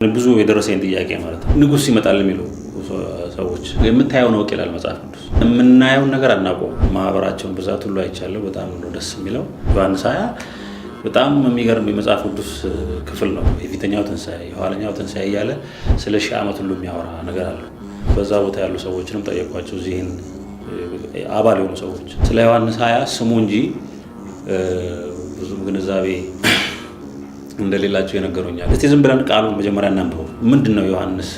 ብዙ የደረሰኝ ጥያቄ ማለት ነው። ንጉስ ይመጣል የሚሉ ሰዎች የምታየው ነው ይላል መጽሐፍ ቅዱስ። የምናየው ነገር አናውቀውም። ማህበራቸውን ብዛት ሁሉ አይቻለሁ። በጣም ነው ደስ የሚለው። ዮሐንስ 20 በጣም የሚገርም የመጽሐፍ ቅዱስ ክፍል ነው። የፊተኛው ትንሣኤ፣ የኋለኛው ትንሣኤ እያለ ስለ ሺህ ዓመት ሁሉ የሚያወራ ነገር አለ። በዛ ቦታ ያሉ ሰዎችንም ጠየቋቸው። እዚህን አባል የሆኑ ሰዎች ስለ ዮሐንስ 20 ስሙ እንጂ ብዙም ግንዛቤ እንደሌላቸው የነገሩኛል። እስቲ ዝም ብለን ቃሉን መጀመሪያ እናንብበው። ምንድነው ዮሐንስ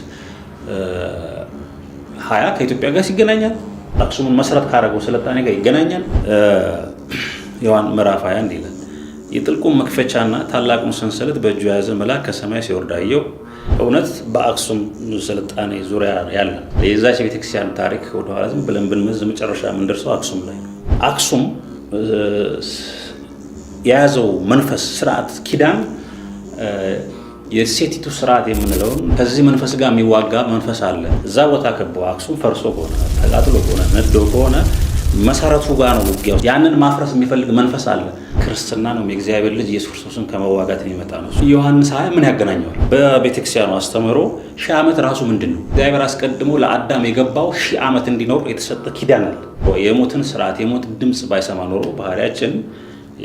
20 ከኢትዮጵያ ጋር ይገናኛል? አክሱምን መሰረት ካደረገው ስልጣኔ ጋር ይገናኛል? ዮሐንስ ምዕራፍ 21 ይላል፣ የጥልቁን መክፈቻና ታላቁን ሰንሰለት በእጁ የያዘ መልአክ ከሰማይ ሲወርድ አየሁ። እውነት በአክሱም ስልጣኔ ዙሪያ ያለ የዛች ቤተክርስቲያን ታሪክ ወደኋላ ዝም ብለን ብንመዝ መጨረሻ የምንደርሰው አክሱም ላይ ነው። አክሱም የያዘው መንፈስ ስርዓት ኪዳን የሴቲቱ ስርዓት የምንለውን ከዚህ መንፈስ ጋር የሚዋጋ መንፈስ አለ። እዛ ቦታ ከበው አክሱም ፈርሶ ከሆነ ተቃጥሎ ከሆነ ነዶ ከሆነ መሰረቱ ጋር ነው ውጊያው። ያንን ማፍረስ የሚፈልግ መንፈስ አለ። ክርስትና ነው የእግዚአብሔር ልጅ ኢየሱስ ክርስቶስን ከመዋጋት የሚመጣ ነው። ዮሐንስ 20 ምን ያገናኘዋል? በቤተክርስቲያኑ አስተምህሮ ሺህ ዓመት ራሱ ምንድን ነው? እግዚአብሔር አስቀድሞ ለአዳም የገባው ሺህ ዓመት እንዲኖር የተሰጠ ኪዳን አለ። የሞትን ስርዓት የሞት ድምፅ ባይሰማ ኖሮ ባህሪያችን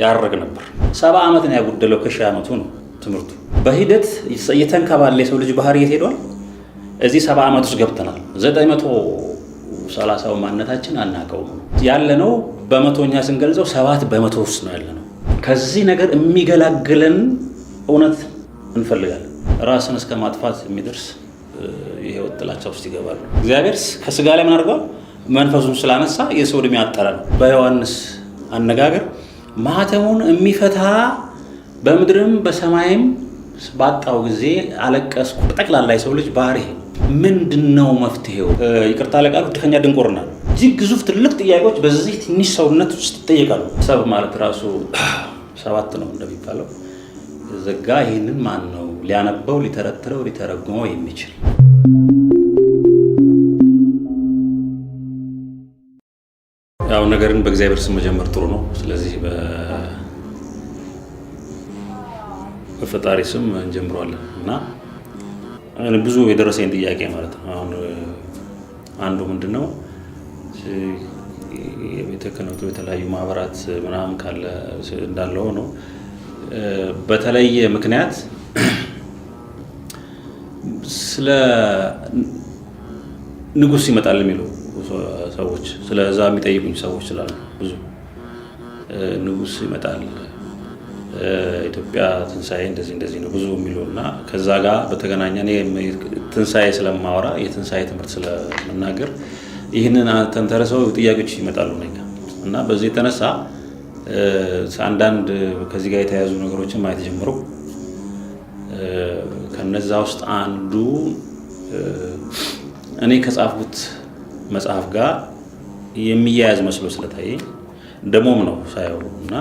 ያረግ ነበር። 70 ዓመትን ያጎደለው ከሺህ ዓመቱ ነው ትምህርቱ። በሂደት እየተንከባለ የሰው ልጅ ባህሪ የት ሄዷል? እዚህ 70 ዓመት ውስጥ ገብተናል። 930 ማንነታችን አናውቀውም። ያለነው በመቶኛ ስንገልጸው 7 በመቶ ውስጥ ነው ያለነው። ከዚህ ነገር የሚገላግለን እውነት እንፈልጋለን። ራስን እስከ ማጥፋት የሚደርስ የህይወት ጥላቻ ውስጥ ይገባሉ። እግዚአብሔር ከስጋ ላይ ምን አድርጓል? መንፈሱን ስላነሳ የሰው ዕድሜ አጠረ ነው። በዮሐንስ አነጋገር ማህተሙን የሚፈታ በምድርም በሰማይም ባጣው ጊዜ አለቀስኩ። ጠቅላላ የሰው ልጅ ባህሪ ምንድነው መፍትሄው? ይቅርታ ለቃሉ ድከኛ ድንቁርና ነው። እጅግ ግዙፍ ትልቅ ጥያቄዎች በዚህ ትንሽ ሰውነት ውስጥ ይጠየቃሉ። ሰብ ማለት ራሱ 7 ነው እንደሚባለው ዘጋ። ይህንን ማን ነው ሊያነበው ሊተረትረው ሊተረጉመው የሚችል? ያው ነገርን በእግዚአብሔር ስም መጀመር ጥሩ ነው። ስለዚህ በፈጣሪ ስም እንጀምረዋለን እና ብዙ የደረሰኝ ጥያቄ ማለት ነው። አሁን አንዱ ምንድነው የቤተ ክህነቱ የተለያዩ ማህበራት ምናምን ካለ እንዳለው ነው። በተለየ ምክንያት ስለ ንጉስ ይመጣል የሚሉ ሰዎች ስለዛ የሚጠይቁኝ ሰዎች ስላሉ ብዙ ንጉስ ይመጣል ኢትዮጵያ ትንሣኤ እንደዚህ ነው ብዙ የሚሉና ከዛ ጋር በተገናኘ እኔ ትንሣኤ ስለማወራ የትንሣኤ ትምህርት ስለምናገር ይህንን ተንተርሰው ጥያቄዎች ይመጣሉ እና በዚህ የተነሳ አንዳንድ ከዚህ ጋር የተያያዙ ነገሮችን ማየት ጀምሮ ከነዛ ውስጥ አንዱ እኔ ከጻፍኩት መጽሐፍ ጋር የሚያያዝ መስሎ ስለታየኝ ደሞም ነው ሳይው እና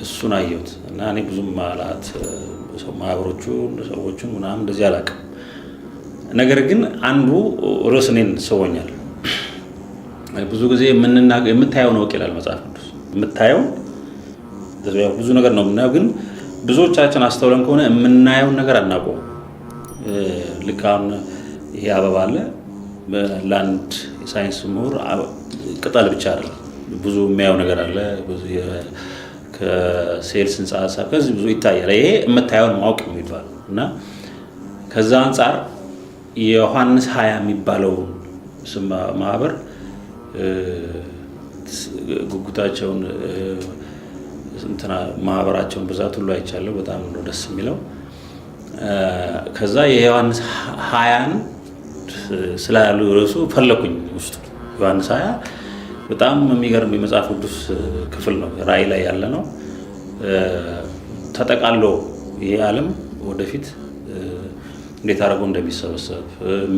እሱን አየሁት እና እኔ ብዙም ማለት ማህበሮቹን ሰዎቹን ምናምን እንደዚህ አላውቅም። ነገር ግን አንዱ ርዕስ እኔን ሰውኛል። ብዙ ጊዜ የምታየው ነው ይላል መጽሐፍ ቅዱስ። የምታየው ብዙ ነገር ነው የምናየው፣ ግን ብዙዎቻችን አስተውለን ከሆነ የምናየውን ነገር አናውቀውም። ልክ አሁን ይሄ አበባ አለ። ለአንድ የሳይንስ ምሁር ቅጠል ብቻ አይደለም፣ ብዙ የሚያየው ነገር አለ። ብዙ ከሴልስ ህንፃ ሀሳብ ከዚህ ብዙ ይታያል። ይሄ የምታየውን ማወቅ የሚባል እና ከዛ አንጻር የዮሐንስ 20 የሚባለው ማህበር ጉጉታቸውን ማህበራቸውን ብዛት ሁሉ አይቻለሁ። በጣም ነው ደስ የሚለው። ከዛ የዮሐንስ 20ን ስላሉ ርዕሱ ፈለኩኝ ውስጡ። ዮሐንስ 20 በጣም የሚገርም የመጽሐፍ ቅዱስ ክፍል ነው። ራእይ ላይ ያለ ነው። ተጠቃሎ ይሄ ዓለም ወደፊት እንዴት አድርጎ እንደሚሰበሰብ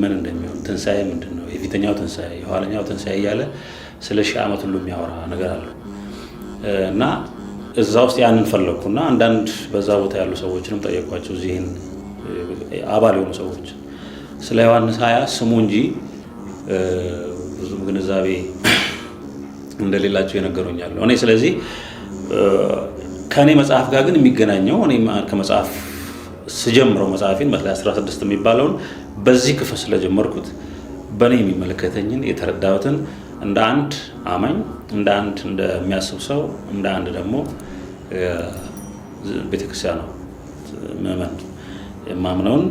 ምን እንደሚሆን ትንሣኤ ምንድነው፣ የፊተኛው ትንሣኤ የኋለኛው ትንሣኤ እያለ ስለ ሺህ ዓመት ሁሉ የሚያወራ ነገር አለ እና እዛ ውስጥ ያንን ፈለኩና አንዳንድ በዛ ቦታ ያሉ ሰዎችንም ጠየቋቸው። እዚህን አባል የሆኑ ሰዎች ስለ ዮሐንስ 20 ስሙ እንጂ ብዙም ግንዛቤ እንደሌላቸው የነገሩኛል። እኔ ስለዚህ ከኔ መጽሐፍ ጋር ግን የሚገናኘው እኔ ከመጽሐፍ ስጀምረው መጽሐፌን በተለይ 16 የሚባለውን በዚህ ክፍል ስለጀመርኩት በእኔ የሚመለከተኝን የተረዳሁትን እንደ አንድ አማኝ፣ እንደ አንድ እንደሚያስብ ሰው፣ እንደ አንድ ደግሞ ቤተክርስቲያን ነው ምዕመን የማምነውን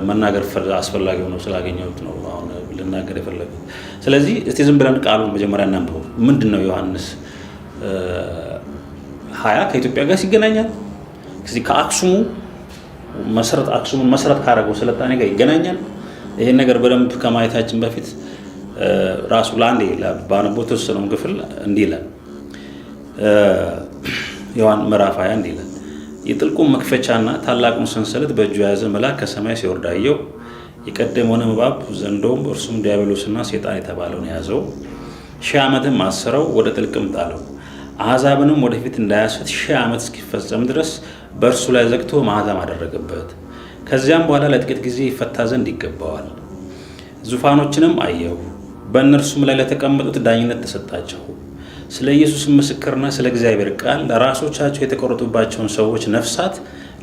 መናገር አስፈላጊ ሆኖ ስላገኘሁት ነው አሁን ልናገር የፈለጉት። ስለዚህ እስቲ ዝም ብለን ቃሉን መጀመሪያ እናንብበው። ምንድን ነው ዮሐንስ 20 ከኢትዮጵያ ጋር ይገናኛል? ከአክሱሙ አክሱሙን መሰረት ካደረገው ስልጣኔ ጋር ይገናኛል? ይሄን ነገር በደንብ ከማየታችን በፊት ራሱ ለአንዴ ባነበው የተወሰነውን ክፍል እንዲህ ይላል። ዮሐንስ ምዕራፍ 20 እንዲህ ይላል። የጥልቁን መክፈቻና ታላቁን ሰንሰለት በእጁ የያዘ መልአክ ከሰማይ ሲወርድ አየሁ። የቀደመውን እባብ ዘንዶም እርሱም ዲያብሎስና ሰይጣን የተባለውን ያዘው፣ 1000 ዓመትም አሰረው፣ ወደ ጥልቅም ጣለው። አሕዛብንም ወደፊት እንዳያስት 1000 ዓመት እስኪፈጸም ድረስ በእርሱ ላይ ዘግቶ ማኅተም አደረገበት። ከዚያም በኋላ ለጥቂት ጊዜ ይፈታ ዘንድ ይገባዋል። ዙፋኖችንም አየሁ፣ በእነርሱም ላይ ለተቀመጡት ዳኝነት ተሰጣቸው። ስለ ኢየሱስ ምስክርና ስለ እግዚአብሔር ቃል ለራሶቻቸው የተቆረጡባቸውን ሰዎች ነፍሳት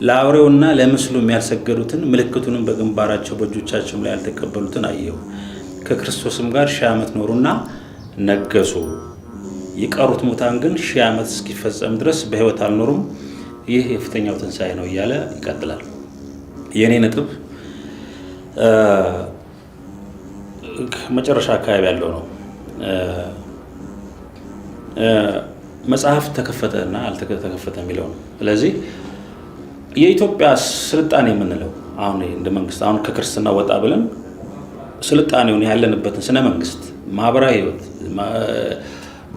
ለአውሬውና ለምስሉ ያልሰገዱትን ምልክቱንም በግንባራቸው በእጆቻቸውም ላይ ያልተቀበሉትን አየሁ። ከክርስቶስም ጋር 1000 ዓመት ኖሩና ነገሱ። የቀሩት ሙታን ግን 1000 ዓመት እስኪፈጸም ድረስ በሕይወት አልኖሩም። ይህ የፊተኛው ትንሣኤ ነው እያለ ይቀጥላል። የእኔ ነጥብ መጨረሻ አካባቢ ያለው ነው። መጽሐፍ ተከፈተ እና አልተከፈተ የሚለው ነው። ስለዚህ የኢትዮጵያ ስልጣኔ የምንለው አሁን እንደ መንግስት አሁን ከክርስትና ወጣ ብለን ስልጣኔውን ያለንበትን ስነ መንግስት፣ ማህበራዊ ህይወት፣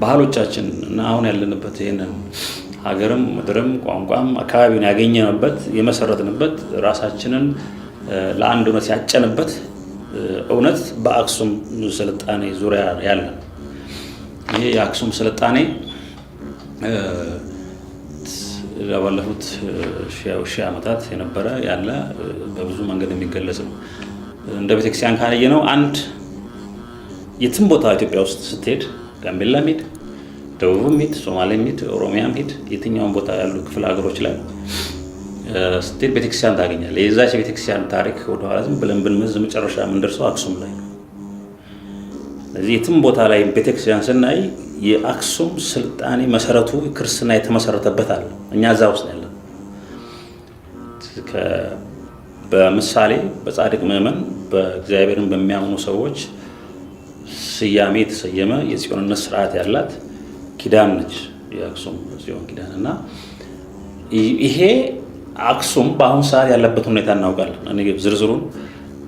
ባህሎቻችን እና አሁን ያለንበት ይሄንን ሀገርም ምድርም ቋንቋም አካባቢውን ያገኘንበት የመሰረትንበት ራሳችንን ለአንድ እውነት ያጨንበት እውነት በአክሱም ስልጣኔ ዙሪያ ያለ ይሄ የአክሱም ስልጣኔ ባለፉት 1000 ዓመታት የነበረ ያለ በብዙ መንገድ የሚገለጽ ነው። እንደ ቤተክርስቲያን ካየ ነው አንድ የትም ቦታ ኢትዮጵያ ውስጥ ስትሄድ ጋምቤላም ሂድ፣ ደቡብም ሂድ፣ ሶማሌም ሂድ፣ ኦሮሚያም ሂድ፣ የትኛውም ቦታ ያሉ ክፍለ ሀገሮች ላይ ስትሄድ ቤተክርስቲያን ታገኛለህ። የዛች ቤተክርስቲያን ታሪክ ወደኋላ ዝም ብለን ብንመዝ መጨረሻ የምንደርሰው አክሱም ላይ ነው። ስለዚህ የትም ቦታ ላይ ቤተክርስቲያን ስናይ የአክሱም ስልጣኔ መሰረቱ ክርስትና የተመሰረተበት አለ። እኛ እዛ ውስጥ ያለን በምሳሌ በጻድቅ ምዕመን በእግዚአብሔርን በሚያምኑ ሰዎች ስያሜ የተሰየመ የጽዮንነት ስርዓት ያላት ኪዳን ነች የአክሱም ጽዮን ኪዳን እና ይሄ አክሱም በአሁኑ ሰዓት ያለበት ሁኔታ እናውቃለን። እኔ ዝርዝሩን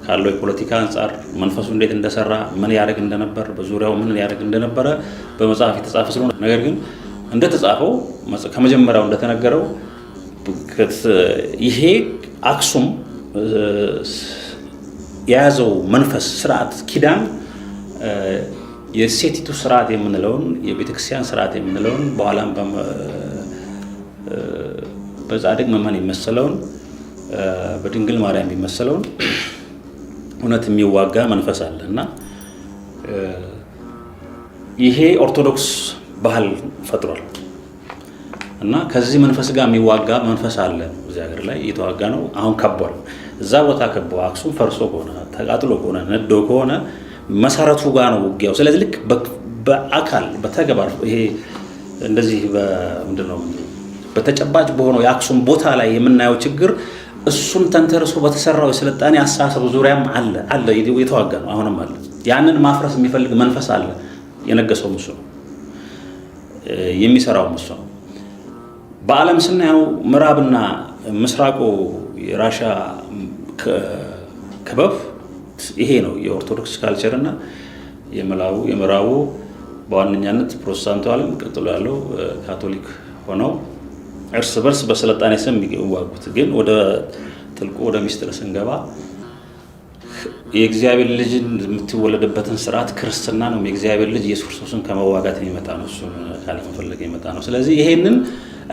ካለው የፖለቲካ አንጻር መንፈሱ እንዴት እንደሰራ ምን ያደርግ እንደነበር በዙሪያው ምን ያደርግ እንደነበረ በመጽሐፍ የተጻፈ ስለሆነ ነገር ግን እንደተጻፈው ከመጀመሪያው እንደተነገረው ይሄ አክሱም የያዘው መንፈስ ስርዓት ኪዳን የሴቲቱ ስርዓት የምንለውን የቤተክርስቲያን ስርዓት የምንለውን በኋላም በጻድቅ መመን የሚመሰለውን በድንግል ማርያም የሚመሰለውን እውነት የሚዋጋ መንፈስ አለ እና ይሄ ኦርቶዶክስ ባህል ፈጥሯል እና ከዚህ መንፈስ ጋር የሚዋጋ መንፈስ አለ እዚህ ሀገር ላይ እየተዋጋ ነው። አሁን ከቧል። እዛ ቦታ ከቦ አክሱም ፈርሶ ከሆነ ተቃጥሎ ከሆነ ነዶ ከሆነ መሰረቱ ጋር ነው ውጊያው። ስለዚህ ልክ በአካል በተግባር ይሄ እንደዚህ ምንድነው በተጨባጭ በሆነው የአክሱም ቦታ ላይ የምናየው ችግር እሱን ተንተርሶ በተሰራው የስልጣኔ አስተሳሰብ ዙሪያም አለ የተዋጋ ነው። አሁንም አለ። ያንን ማፍረስ የሚፈልግ መንፈስ አለ። የነገሰው እሱ ነው፣ የሚሰራው እሱ ነው። በዓለም ስናየው ምዕራብና ምስራቁ የራሻ ክበብ ይሄ ነው። የኦርቶዶክስ ካልቸር እና የምዕራቡ በዋነኛነት ፕሮቴስታንቱ ዓለም ቀጥሎ ያለው ካቶሊክ ሆነው እርስ በርስ በስልጣኔ ስም የሚዋጉት ግን ወደ ጥልቁ ወደ ሚስጥር ስንገባ የእግዚአብሔር ልጅ የምትወለድበትን ስርዓት ክርስትና ነው። የእግዚአብሔር ልጅ ኢየሱስ ክርስቶስን ከመዋጋት የሚመጣ ነው። እሱን ካለመፈለግ የሚመጣ ነው። ስለዚህ ይሄንን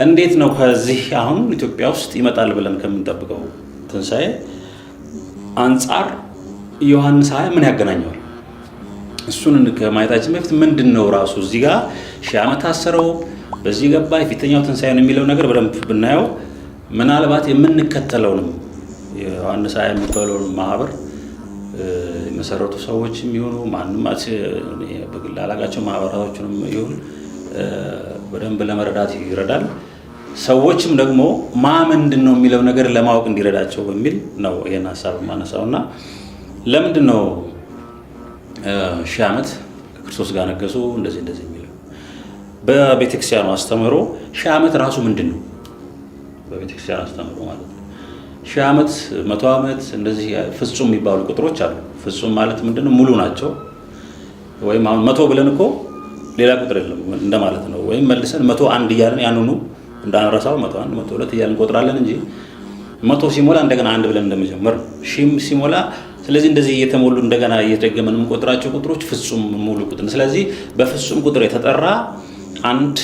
እንዴት ነው ከዚህ አሁን ኢትዮጵያ ውስጥ ይመጣል ብለን ከምንጠብቀው ትንሣኤ አንጻር ዮሐንስ 20 ምን ያገናኘዋል? እሱን ከማየታችን በፊት ምንድን ነው ራሱ እዚህ ጋር 1000 ዓመት አሰረው በዚህ ገባ የፊተኛው ትንሣኤ ነው የሚለው ነገር በደንብ ብናየው ምናልባት የምንከተለውንም ዮሐንስ የሚባለው ማህበር የመሰረቱ ሰዎች የሚሆኑ ማንም በግል አላቃቸው ማህበራቶችንም ይሁን በደንብ ለመረዳት ይረዳል። ሰዎችም ደግሞ ምንድን ነው የሚለው ነገር ለማወቅ እንዲረዳቸው በሚል ነው ይሄን ሐሳብ ማነሳውና ለምንድን ነው 1000 ዓመት ከክርስቶስ ጋር ነገሱ እንደዚህ የሚለው በቤተክርስቲያኑ አስተምህሮ 1000 ዓመት ራሱ ምንድን ነው? በቤተክርስቲያኑ አስተምህሮ ማለት ነው 1000 ዓመት 100 ዓመት እንደዚህ ፍጹም የሚባሉ ቁጥሮች አሉ። ፍጹም ማለት ምንድነው? ሙሉ ናቸው። ወይም አሁን 100 ብለን እኮ ሌላ ቁጥር የለም እንደማለት ነው። ወይም መልሰን 101 እያልን ያንኑ እንዳንረሳው 101 102 እያልን እንቆጥራለን እንጂ 100 ሲሞላ እንደገና 1 ብለን እንደመጀመር 1000 ሲሞላ ስለዚህ እንደዚህ እየተሞሉ እንደገና እየተደገመን የምንቆጥራቸው ቁጥሮች ፍጹም ሙሉ ቁጥር። ስለዚህ በፍጹም ቁጥር የተጠራ አንድ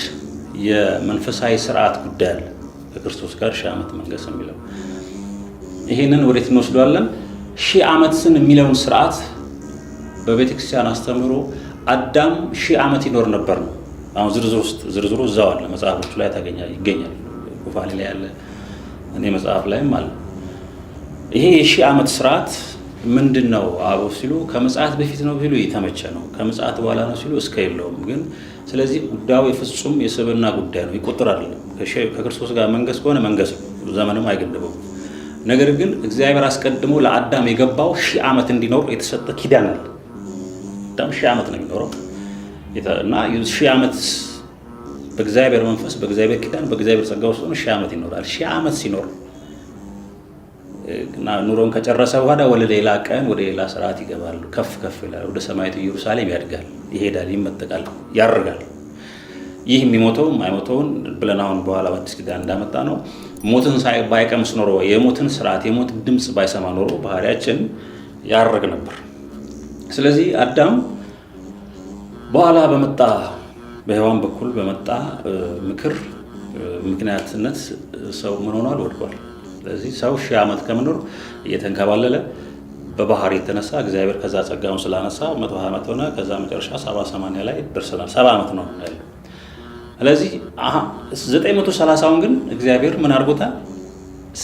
የመንፈሳዊ ስርዓት ጉዳይ አለ ከክርስቶስ ጋር 1000 ዓመት መንገስ የሚለው። ይሄንን ወዴት እንወስደዋለን? 1000 ዓመትን የሚለውን ስርዓት በቤተክርስቲያን አስተምህሮ አዳም 1000 ዓመት ይኖር ነበር ነው። አሁን ዝርዝሩ እዛው አለ መጽሐፎቹ ላይ ይገኛል። ኩፋሌ ላይ ያለ እኔ መጽሐፍ ላይም አለ። ይሄ የ1000 ዓመት ስርዓት ምንድነው? አበው ሲሉ ከምጽአት በፊት ነው ቢሉ የተመቸ ነው፣ ከምጽአት በኋላ ነው ሲሉ እስከ የለውም። ግን ስለዚህ ጉዳዩ የፍጹም የስብዕና ጉዳይ ነው፣ ይቆጥር አይደለም። ከክርስቶስ ጋር መንገስ ከሆነ መንገስ ዘመንም አይገድበውም። ነገር ግን እግዚአብሔር አስቀድሞ ለአዳም የገባው 1000 ዓመት እንዲኖር የተሰጠ ኪዳን አለ። አዳም 1000 ዓመት ነው የሚኖረው እና 1000 ዓመት በእግዚአብሔር መንፈስ በእግዚአብሔር ኪዳን በእግዚአብሔር ጸጋ ውስጥ 1000 ዓመት ይኖራል። 1000 ዓመት ሲኖር እና ኑሮን ከጨረሰ በኋላ ወደ ሌላ ቀን ወደ ሌላ ስርዓት ይገባል። ከፍ ይላል፣ ወደ ሰማያዊት ኢየሩሳሌም ያድጋል፣ ይሄዳል፣ ይመጠቃል፣ ያርጋል። ይህ የሚሞተው የማይሞተውን ብለን አሁን በኋላ በአዲስ ኪዳን እንዳመጣ ነው። ሞትን ባይቀምስ ኖሮ የሞትን ስርዓት የሞትን ድምፅ ባይሰማ ኖሮ ባህሪያችን ያርግ ነበር። ስለዚህ አዳም በኋላ በመጣ በሔዋን በኩል በመጣ ምክር ምክንያትነት ሰው ምን ሆኗል? ወድቋል። ስለዚህ ሰው 1000 ዓመት ከመኖር እየተንከባለለ በባህሪ የተነሳ እግዚአብሔር ከዛ ጸጋውን ስላነሳ 120 ዓመት ሆነ። ከዛ መጨረሻ 70-80 ላይ ደርሰናል። 70 ዓመት ነው ያለው። ስለዚህ 930ውን ግን እግዚአብሔር ምን አድርጎታል?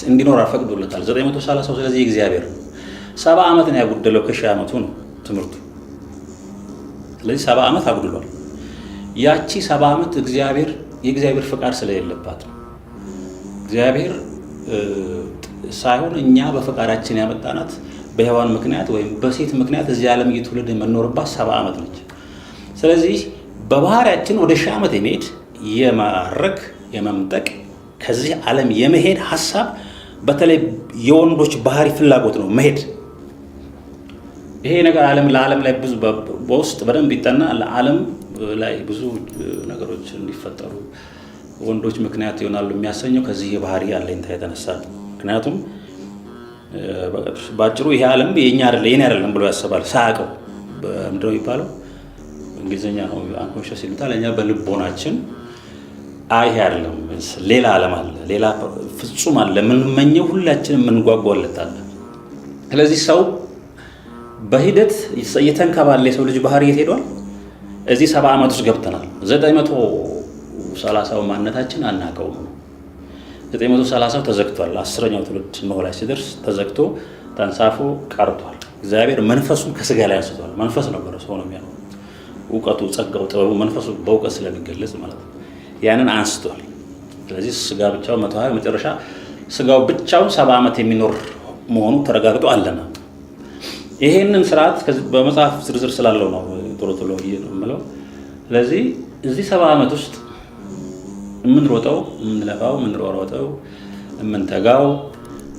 እንዲኖር አፈቅዶለታል 930። ስለዚህ እግዚአብሔር 70 ዓመት ነው ያጎደለው ከ1000 ዓመቱ ነው ትምህርቱ። ስለዚህ 70 ዓመት አጉድሏል። ያቺ 70 ዓመት የእግዚአብሔር ፍቃድ ስለሌለባት ነው። እግዚአብሔር ሳይሆን እኛ በፈቃዳችን ያመጣናት በሔዋን ምክንያት ወይም በሴት ምክንያት እዚህ ዓለም እየተወለደ የምንኖርባት 70 ዓመት ነች። ስለዚህ በባህሪያችን ወደ 1000 ዓመት የመሄድ የማረግ የመምጠቅ ከዚህ ዓለም የመሄድ ሐሳብ በተለይ የወንዶች ባህሪ ፍላጎት ነው መሄድ። ይሄ ነገር ለዓለም ላይ ብዙ በውስጥ በደንብ ይጠና። ለዓለም ላይ ብዙ ነገሮች እንዲፈጠሩ ወንዶች ምክንያት ይሆናሉ የሚያሰኘው ከዚህ የባህሪ ያለኝታ የተነሳ ነው። ምክንያቱም ባጭሩ ይሄ ዓለም የኛ አይደለም ብሎ ያስባል ሳያውቀው። ምንድነው የሚባለው? እንግሊዝኛ ነው አንኮንሽስ ይሉታል። እኛ በልቦናችን ይሄ አይደለም ሌላ ዓለም አለ፣ ሌላ ፍጹም አለ፣ የምንመኘው ሁላችንም የምንጓጓለት አለ። ስለዚህ ሰው በሂደት እየተንከባለ የሰው ልጅ ባህሪ የት ሄዷል? እዚህ 70 ዓመት ውስጥ ገብተናል። 930 ማንነታችን አናውቀውም። 930 ተዘግቷል። 10ኛው ትውልድ ኖህ ላይ ሲደርስ ተዘግቶ ተንሳፎ ቀርቷል። እግዚአብሔር መንፈሱን ከስጋ ላይ አንስቷል። መንፈስ ነበር ሰው ነው የሚያለው። እውቀቱ፣ ጸጋው፣ ጥበቡ መንፈሱ በእውቀት ስለሚገለጽ ማለት ነው። ያንን አንስቷል። ስለዚህ ስጋ ብቻው 120 መጨረሻ ስጋው ብቻውን 70 ዓመት የሚኖር መሆኑ ተረጋግጦ አለና ይሄንን ስርዓት በመጽሐፍ ዝርዝር ስላለው ነው ቶሎ የምለው። ስለዚህ እዚህ 70 ዓመት ውስጥ የምንሮጠው የምንለፋው የምንሮጠው የምንተጋው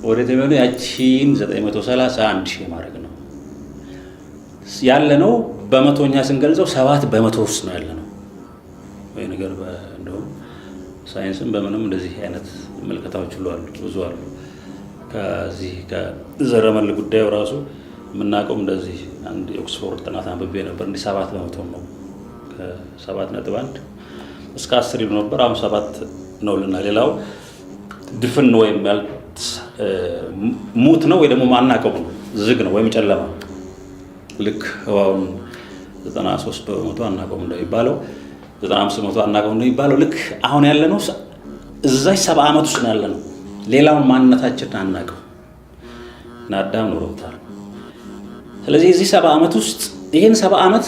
ወደ ተመኑ ያቺን 930 1000 ማድረግ ነው ያለነው። በመቶኛ ስንገልጸው 7% ውስጥ ነው ያለነው። ወይ ነገር እንደው ሳይንስም በምንም እንደዚህ አይነት መልከታዎች ሁሉ አሉ፣ ብዙ አሉ። ከዚህ ከዘረመል ጉዳዩ ራሱ የምናውቀው እንደዚህ አንድ የኦክስፎርድ ጥናት አንብቤ ነበር። እንዲህ 7% ነው ከ7.1 እስከ 10 ይሉ ነበር። አሁን 7 ነው ልና ሌላው ድፍን ወይም ሙት ነው ወይ ደግሞ ማናቀው ነው፣ ዝግ ነው ወይም ጨለማ። ልክ ህዋውን 93% አናቀው እንደሚባለው 95% አናቀው እንደሚባለው ልክ አሁን ያለነው እዛች 70 ዓመት ውስጥ ነው ያለነው። ሌላውን ማንነታችንን አናቀው። እና አዳም ኖረውታል። ስለዚህ እዚህ 70 ዓመት ውስጥ ይህን 70 ዓመት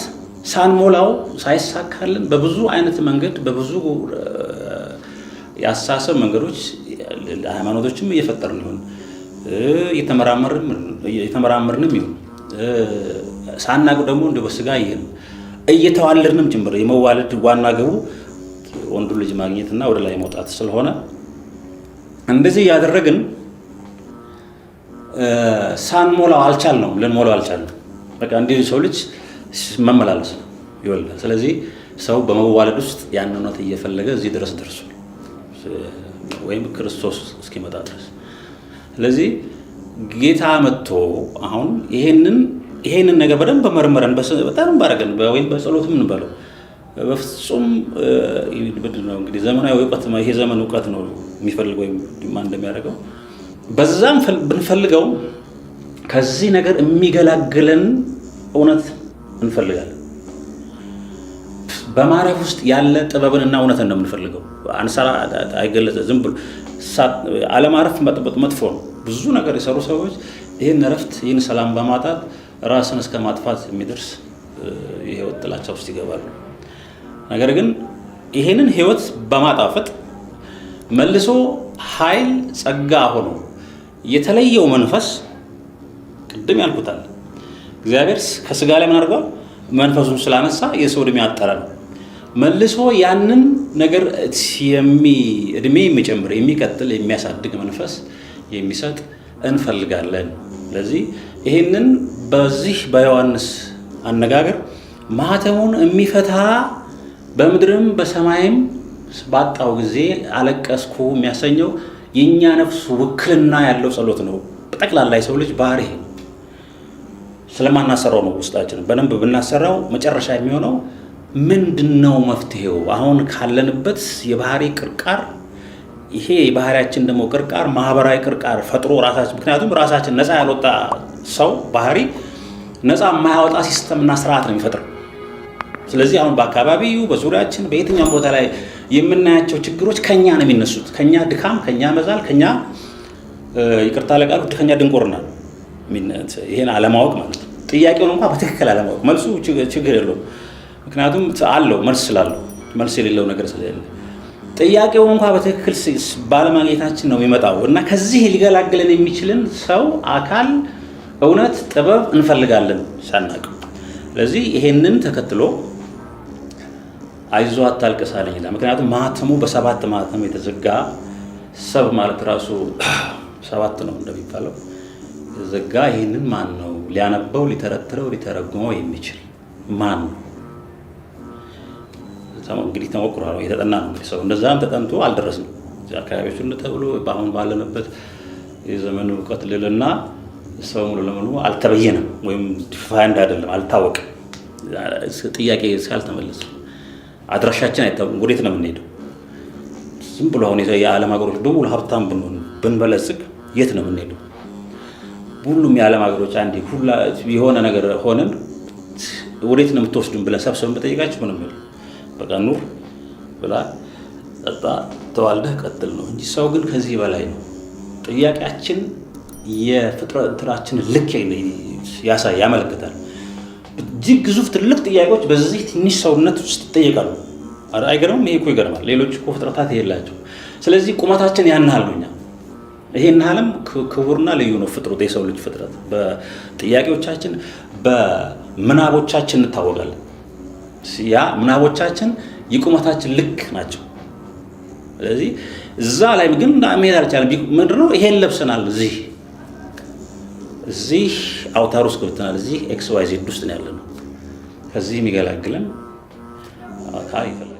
ሳንሞላው ሳይሳካልን በብዙ አይነት መንገድ በብዙ የአስተሳሰብ መንገዶች ሃይማኖቶችም እየፈጠርን ይሁን እየተመራመርንም ይሁን ሳናቁ ደግሞ እንደ በስጋ ይሄን እየተዋለድንም ጭምር የመዋለድ ዋና ግቡ ወንዱ ልጅ ማግኘትና ወደ ላይ መውጣት ስለሆነ እንደዚህ ያደረግን ሳንሞላው አልቻልነውም፣ ልንሞላው አልቻልንም። በቃ እንዲህ ሰው ልጅ መመላለስ ይወልዳል። ስለዚህ ሰው በመዋለድ ውስጥ ያን እውነት እየፈለገ እዚህ ድረስ ደርሷል፣ ወይም ክርስቶስ እስኪመጣ ድረስ። ስለዚህ ጌታ መጥቶ አሁን ይሄንን ነገር በደንብ መርመረን በጣም ባረገን ወይም በጸሎትም እንበለው በፍጹም ነው እንግዲህ ዘመናዊ እውቀት ነው። ይሄ ዘመን እውቀት ነው የሚፈልገው ወይም ማን እንደሚያደርገው በዛም ብንፈልገው ከዚህ ነገር የሚገላግለን እውነት እንፈልጋለን። በማረፍ ውስጥ ያለ ጥበብንና እውነትን ነው የምንፈልገው። አንሰራ አይገለጽ ዝም ብሎ አለማረፍ መጥፎ ነው። ብዙ ነገር የሰሩ ሰዎች ይህን እረፍት ይህን ሰላም በማጣት ራስን እስከ ማጥፋት የሚደርስ የህይወት ጥላቻ ውስጥ ይገባሉ። ነገር ግን ይሄንን ህይወት በማጣፈጥ መልሶ ኃይል ጸጋ ሆኖ የተለየው መንፈስ ቅድም ያልኩታል እግዚአብሔር ከስጋ ላይ ምን አድርጓል? መንፈሱን ስላነሳ የሰው እድሜ አጠረ ነው። መልሶ ያንን ነገር እድሜ የሚጨምር የሚቀጥል የሚያሳድግ መንፈስ የሚሰጥ እንፈልጋለን። ስለዚህ ይሄንን በዚህ በዮሐንስ አነጋገር ማህተሙን የሚፈታ በምድርም በሰማይም ባጣው ጊዜ አለቀስኩ የሚያሰኘው የኛ ነፍስ ውክልና ያለው ጸሎት ነው። በጠቅላላ የሰው ልጅ ባህሪ ስለማናሰራው ነው። ውስጣችን በደንብ ብናሰራው መጨረሻ የሚሆነው ምንድነው መፍትሄው? አሁን ካለንበት የባህሪ ቅርቃር ይሄ የባህሪያችን ደግሞ ቅርቃር ማህበራዊ ቅርቃር ፈጥሮ ራሳችን ምክንያቱም ራሳችን ነፃ ያልወጣ ሰው ባህሪ ነፃ የማያወጣ ሲስተምና ስርዓት ነው የሚፈጥረው። ስለዚህ አሁን በአካባቢው በዙሪያችን በየትኛውም ቦታ ላይ የምናያቸው ችግሮች ከኛ ነው የሚነሱት። ከኛ ድካም፣ ከኛ መዛል፣ ከኛ ይቅርታ ለቃሉ ከኛ ድንቁርና ይሄን አለማወቅ ማለት ነው። ጥያቄውን እንኳን በትክክል አለማወቅ መልሱ ችግር የለውም። ምክንያቱም አለው መልስ ስላለው መልስ የሌለው ነገር ስለሌለ ጥያቄውን እንኳን በትክክል ባለማግኘታችን ነው የሚመጣው እና ከዚህ ሊገላግለን የሚችልን ሰው አካል እውነት ጥበብ እንፈልጋለን ሳናውቅ። ስለዚህ ይሄንን ተከትሎ አይዞህ አታልቅስ አለኝ ይላል። ምክንያቱም ማህተሙ በ7 ማህተም የተዘጋ ሰብ ማለት ራሱ 7 ነው እንደሚባለው የተዘጋ ይሄንን ማን ነው ሊያነበው ሊተረትረው ሊተረጉመው የሚችል ማን ነው? እንግዲህ ተሞክሯል፣ የተጠና ነው እንግዲህ ሰው እንደዛም ተጠንቶ አልደረስንም። እዚህ አካባቢዎች ተብሎ በአሁን ባለንበት የዘመኑ እውቀት ልልና ሰው ሙሉ ለሙሉ አልተበየነም ወይም ዲፋይንድ አይደለም፣ አልታወቅም። ጥያቄ እስካልተመለሰ አድራሻችን አይታወቅም። ወዴት ነው የምንሄደው? ዝም ብሎ አሁን የዓለም ሀገሮች በሙሉ ሀብታም ብንሆን ብንበለጽግ የት ነው የምንሄደው? ሁሉም የዓለም ሀገሮች አንዴ ሁላ የሆነ ነገር ሆነን ወዴት ነው የምትወስዱን ብለን ሰብስበን በጠይቃችሁ ምንም የለም። በቃ ኑር ብላ ጠጣ ተዋልደህ ቀጥል ነው እንጂ ሰው ግን ከዚህ በላይ ነው። ጥያቄያችን የፍጥረታችንን ልክ ያመለክታል። እጅግ ግዙፍ ትልቅ ጥያቄዎች በዚህ ትንሽ ሰውነት ውስጥ ይጠየቃሉ። አይገርምም? ይሄ እኮ ይገርማል። ሌሎች እኮ ፍጥረታት የላቸው። ስለዚህ ቁመታችን ያን ያህል ነው። እኛ ይሄን ያህልም ክቡርና ልዩ ነው ፍጥረት፣ የሰው ልጅ ፍጥረት። በጥያቄዎቻችን በምናቦቻችን እንታወቃለን። ያ ምናቦቻችን የቁመታችን ልክ ናቸው። ስለዚህ እዛ ላይ ግን መሄድ አልቻለም። ምንድነው? ይሄን ለብሰናል። እዚህ አውታር ውስጥ ገብተናል። እዚህ ኤክስ ዋይ ዜድ ውስጥ ነው ያለነው። ከዚህ የሚገላግለን አካል ይፈልጋል።